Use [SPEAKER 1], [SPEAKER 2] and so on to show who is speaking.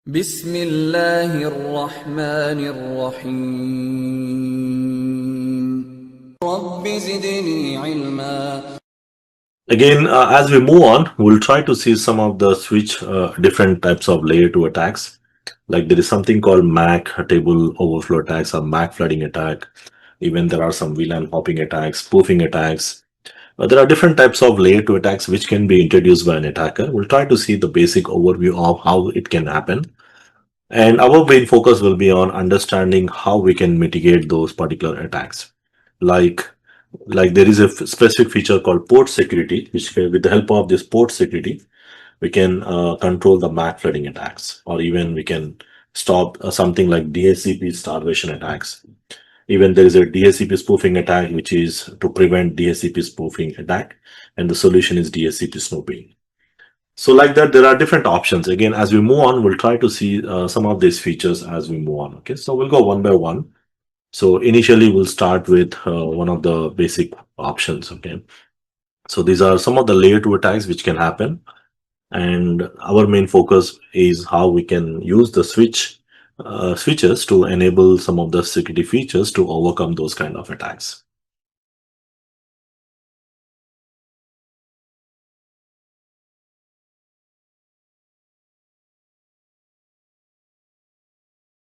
[SPEAKER 1] بسم الله الرحمن الرحيم رب زدني علما.
[SPEAKER 2] Again, as we move on, we'll try to see some of the switch different types of layer 2 attacks. Like there is something called MAC table overflow attacks or MAC flooding attack. Even there are some VLAN hopping attacks, spoofing attacks. There are different types of layer 2 attacks which can be introduced by an attacker. We'll try to see the basic overview of how it can happen. And our main focus will be on understanding how we can mitigate those particular attacks. Like there is a specific feature called port security, which with the help of this port security, we can control the MAC flooding attacks, or even we can stop something like DHCP starvation attacks. Even there is a DHCP spoofing attack, which is to prevent DHCP spoofing attack, and the solution is DHCP snooping. So like that, there are different options. Again, as we move on, we'll try to see some of these features as we move on. Okay, so we'll go one by one. So initially, we'll start with one of the basic options. Okay, so these are some of the layer 2 attacks which can happen. And our main focus is how we can use the switches to enable some of the security features to overcome those kind of attacks.